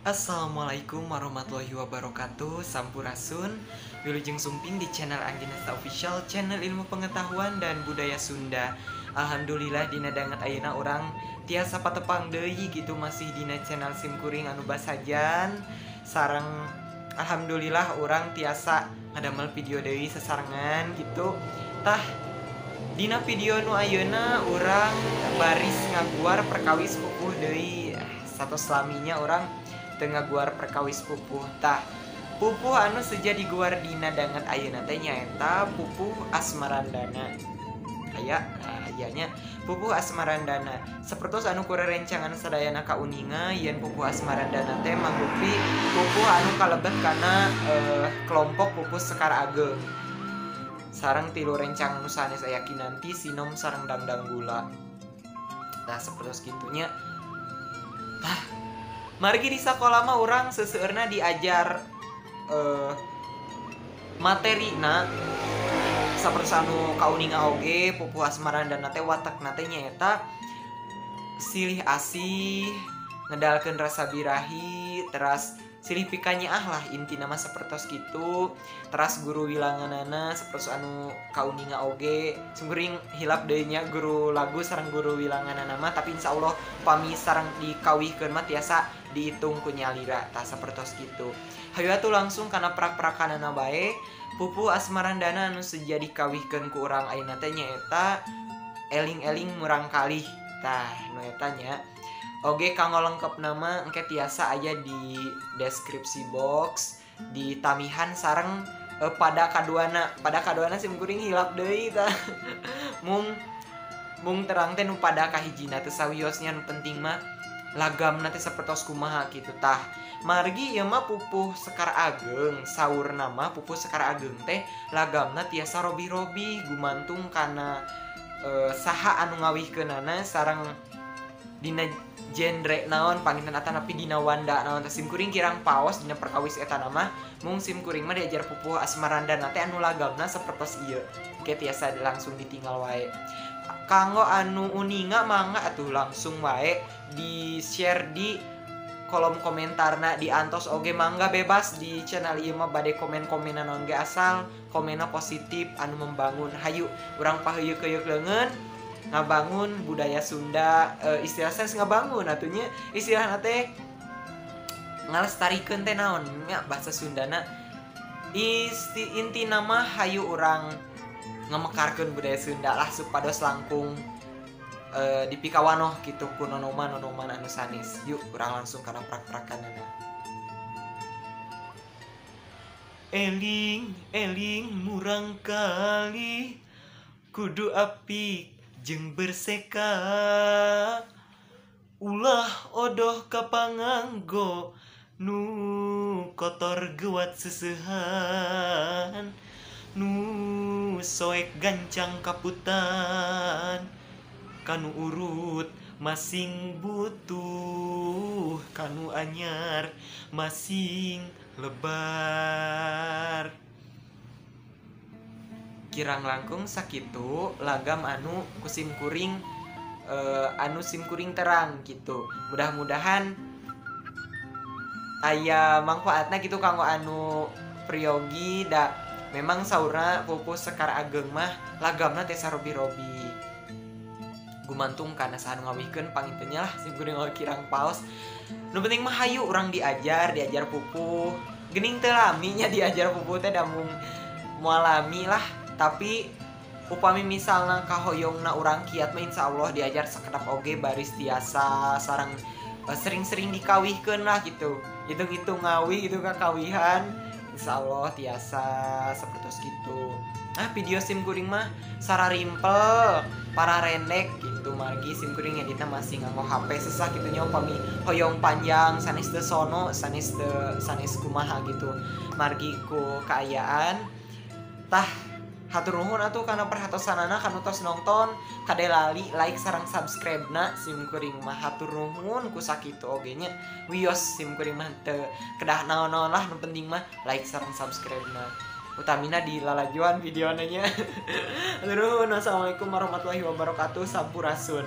Assalamualaikum warahmatullahi wabarakatuh. Sampurasun, Wilujeng Sumping di channel Angginasta Official, channel ilmu pengetahuan dan budaya Sunda. Alhamdulillah dina danget ayeuna orang tiasa patepang deui gitu masih dina channel Simkuring anu basajan. Sareng alhamdulillah orang tiasa ngadamel video deui sesarengan gitu. Tah dina video nu ayeuna orang baris ngaguar perkawis pupuh deui. Satu selaminya orang tengah guar perkawis pupuh tah pupuh anu seja diguar dina danget ayeuna teh nyaeta pupuh asmarandana ayanya pupuh asmarandana sapertos anu kurerencangan sadayana kauninga yen pupuh asmarandana teh mangrupi pupuh anu kalebet kana kelompok pupuh Sekar Ageng sareng tilu rencang nu sanes aya Kinanti Sinom sareng Dangdang Gula. Nah sapertos kitunya margi di sekolah mah orang seseueurna diajar materina saperti anu kauninga oge pupuh asmarandana teh watakna teh nyaeta silih asih ngedalkeun rasa birahi teras silih pikanyaah lah intina mah sapertos kitu teras guru wilanganana sapertos anu kauninga oge sungguring hilap deui nya guru lagu sareng guru wilanganana mah tapi insyaallah pami sareng dikawihkeun mah tiasa dihitung ku nyalira tah sapertos kitu. Hayu atuh langsung kana prak-prakanana bae pupuh asmarandana anu seja dikawihkeun ku urang ayeuna teh nyaeta eling-eling murang kalih tah nu eta nya. Oge kanggo lengkep nama engke tiasa aya di deskripsi box di tamihan sareng pada kaduana simkuring hilap deui tah mung terang teh nu pada kahijina teh sawiosnya nu penting mah lagamna teh sapertos kumaha kitu tah margi ieu mah pupuh Sekar Ageng saurna mah pupuh Sekar Ageng teh lagamna tiasa robi-robi gumantung kana saha anu ngawihkeunana sareng dina genre naon panginten atana tapi dina wanda naon simkuring kirang paos dina perkawis eta mah mung simkuring mah diajar pupuh asmarandana teh anu lagamna sapertos ieu ke tiasa langsung ditinggal wae. Kanggo anu uninga mangga atuh langsung wae di share di kolom komentarna di antos oge mangga bebas di channel ieu mah bade komen-komenan naon ge asal komenna positif anu membangun. Hayu urang paheuyeuh-heuyeuk leungeun ngabangun budaya Sunda, istilah sanes ngabangun atunya istilahna teh ngalestarikeun teh naon nya bahasa Sundana intina mah hayu urang ngamekarkeun budaya Sunda lah supados langkung dipikawanoh kitu ku nonoman anu sanes. Yuk urang langsung kana prak-prakanana. Eling murang kali kudu apik jeung berseka ulah odoh ka panganggo nu kotor geuat seseuhan nu soek gancang kaputan kanu urut masing butuh kanu anyar masing lebar. Kirang langkung sakitu lagam anu kusimkuring anu simkuring terang gitu. Mudah-mudahan aya manfaatna gitu kanggo anu priyogi da memang saurna pupuh Sekar Ageng mah lagamna teh sarobi-robi. Gumantung kana saha anu ngawihkeun pangintenya lah simkuring kirang paos. Nu penting mah hayu urang diajar pupuh. Geuning teu lami nya diajar pupuh teh da mung moal lami lah. Tapi upami misalna kahoyongna urang kiat mah insyaallah diajar sakedap oge baris tiasa sareng sering-sering dikawihkeun lah gitu. Hitung-hitung ngawi gitu kakawihan insyaallah tiasa sapertos gitu. Nah video simkuring mah sararimpel para rendek gitu margi simkuring editna masih nganggo HP sesah kitu nya upami hoyong panjang sanes teu sono sanes kumaha gitu margi ku kaayaan tah hatur nuhun atuh kana perhatosanana kanu tos nonton kade lali like sareng subscribe na simkuring mah hatur nuhun ku sakitu oge nya wios simkuring mah teu kedah naon-naon lah nu penting mah like sareng subscribe na utamina di lalajuan videonya. Hatur nuhun. Wassalamualaikum warahmatullahi wabarakatuh. Sampurasun.